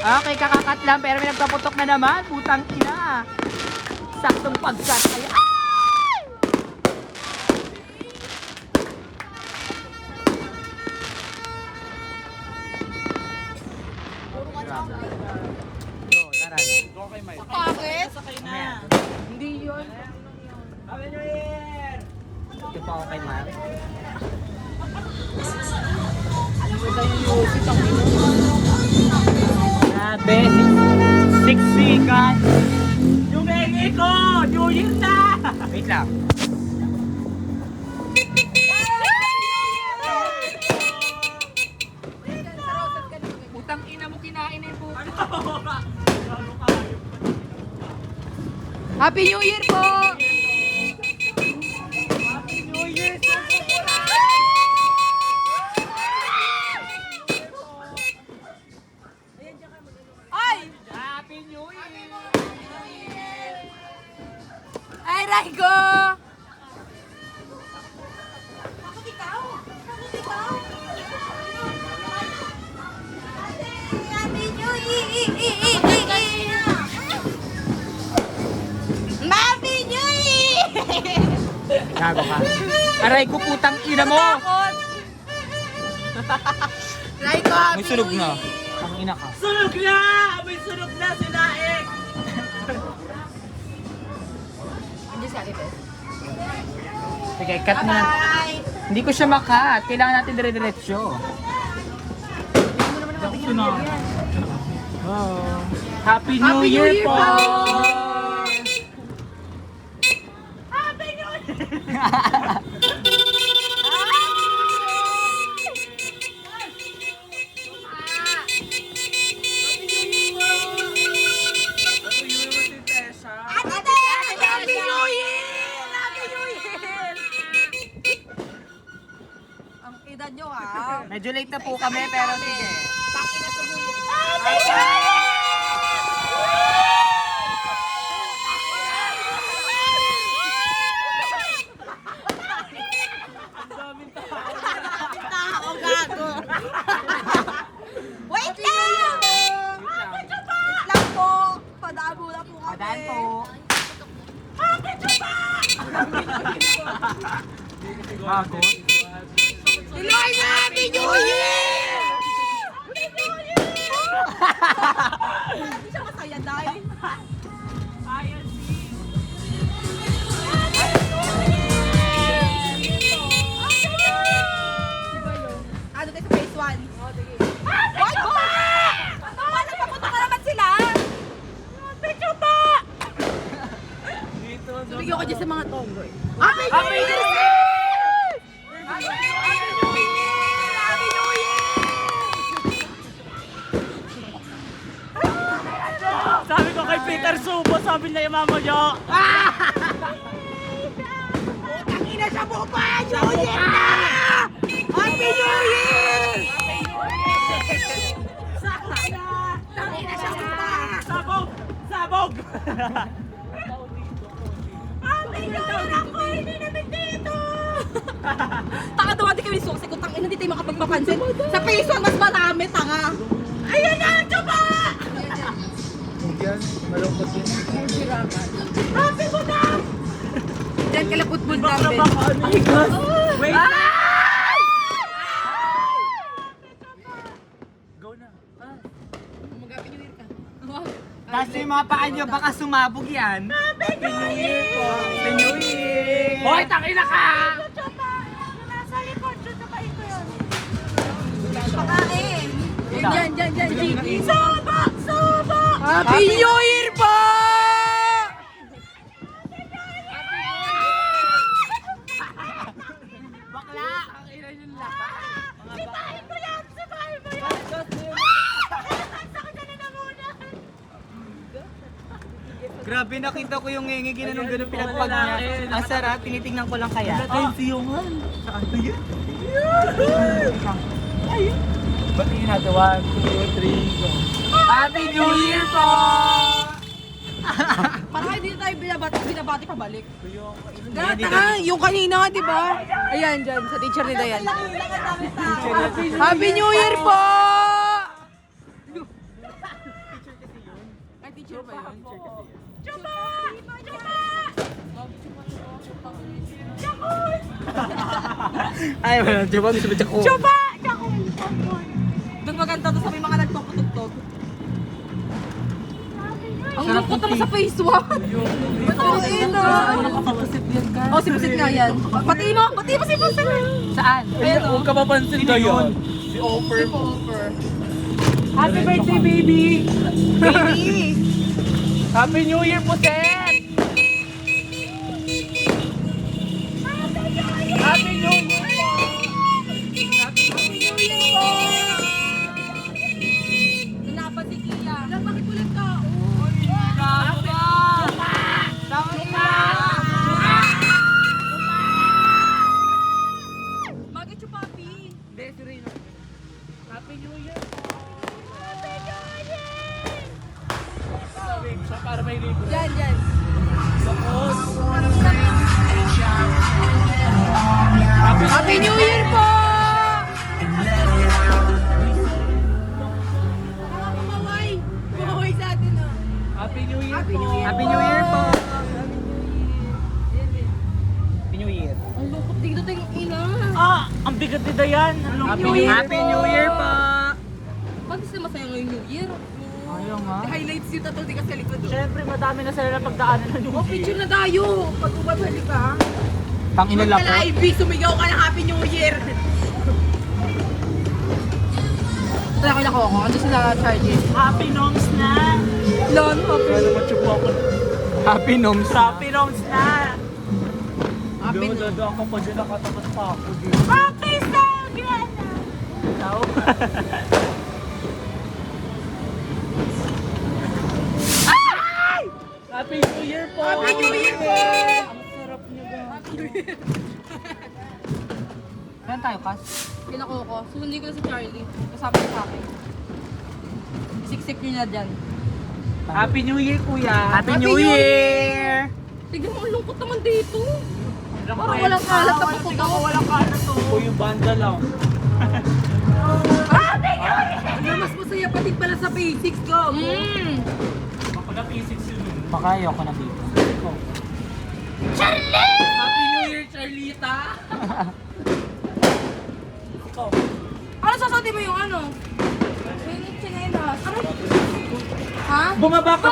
Okay, kakakat lang pero may nagpaputok na naman. Putang ina. Saktong pagkat. Ay! Go, tara na. Bakit? Hindi yun. Ito pa ako kay Mar. Grabe, siksikan. Yung hengi ko! New Year na! Wait lang. Putang ina mo, kinain na yung puto. Happy New Year po! New Year! Ay! Happy New Year! Ay, Raigo! Happy New Year! Happy New Year! Gago ka. Aray ko, putang ina mo! Takot! Raigo, Happy May sunog New na. Year! Ang ina ka. Sunog na! May sunog na si Naik! Sige, cut mo na. Bye! Hindi ko siya makat. Kailangan natin dire-diretso. Oh. Happy New Happy New Year Year po! po! Happy New Year! Happy New Year! Happy New Year! Ang edad nyo ha. Medyo late na po kami, pero sige. Takina sumulit. Tao, gago. Wait lang! Wait lang po. Padabo na po kami. Padaan po. Bago. Deloy na! Happy New Year! Hindi siya masaya dahil. Ano tayo sa phase 1? Why go? Paano papunta ka naman sila? Picture pa! Bigyan ko dyan sa mga tomboy. Happy New Year! Happy New Year! Happy New Year! Sabi ko kay Peter Subo, sabi niya yung mama niyo. Putang ina sa bupa! New Year na! Happy New Year! Tangina sa bupa! Sabog! Sabog! Happy New Year ako! Hindi namin dito! Tanga dumating kami suksi kung tangina hindi tayo makapagpapansin. Sa phase 1 mas marami, tanga! Ayan na! Tsuba! Yan, malungkot yun. Happy mo na! Diyan ka laputbol Baka namin. baka ano yung gas? Wait! Go na. Mag-happy New Year ka. Tapos yung mga paa nyo, baka sumabog yan. Happy New Year po! Happy New Year! Hoy, tangina ka! Nasa likod, tutukain ko yun. Pakain. Diyan, Gigi. Soba! Soba! Happy New Year po! Bakla! Ang ina yun lahat. Sipahin mo yan! Sipahin mo yan! Sakit na na muna! Grabe, nakita ko yung ngengi, ginanong ganun pinagpag niya. Ang sarap, tinitingnan ko lang kaya. Atensyongan! Saan ba yun? Batiin natin. 1, 2, 3, go. Happy New Year po! Parang hindi tayo binabati pabalik. Hindi, Tanga, yung kanina, di ba? Ayan, dyan, sa teacher nila yan. Happy New Year po! cheer ba yun? po. Chupa! Chupa! Ay, wala. Chupa, gusto mo Chako. Chupa! Doon maganda to sa may mga nagpapatugtog. Ang Sarap lungkot ng naman sa face one. Ang ina. Nakakapasit yan ka. Oh, si Pusit nga yan. Pati mo si Pusit. Saan? Ayun, oh. Huwag ka mapansin na yun. Si Offer. Happy birthday, baby! Baby! Happy New Year po, Seth! Happy New Year po! Happy New Year po! Nanapan si Kia. Lang, bakit ulit ka? Bakit yung papi? Happy New Year po! Sabi siya para may libre. Yan. Tapos, Happy New Year po! Kumaway sa atin, oh. Happy New Year po! Happy New Year po. Happy New Year. Ang lungkot dito tayong ina. Ah! Ang bigat ni Dayan! Happy New Year po. Bakit sila masaya ngayong New Year? Ayaw nga. Highlights yung tato di ka sa likod. Siyempre, madami na sila na pagdaanan ng New Oh, picture na tayo. Pag umabalik ka. Pang inala po. Ivy, sumigaw ka ng Happy New Year. Kaya kailan ko ako. Ano sila, Charlie? Happy Noms na! Lon, happy. Ano ba chupo ako? Happy Noms. Happy Noms na! Happy New Dodo ako pa dyan, nakatapat pa ako dito. Happy Sagrada! Ikaw? Happy New Year po! Happy New Year po! Ang sarap niyo ba? Happy New Year. Saan tayo, Kas? Pinako ko. Sundi ko na si Charlie. Kasama niya sa akin. Isiksik niyo na dyan. Happy New Year, kuya! Happy New Year! Tignan mo, ang lungkot naman dito. Parang Parang walang kalat na puto. Walang kalat to. O yung banda lang. Ano mas masaya pa din pala sa basics ko. Kapag na-physics yun. Baka ayoko na dito. Happy New Year, Charlita! Ikaw. Ano sasabi mo yung ano? Yung chinelas. Ano? Ha? Bumaba ka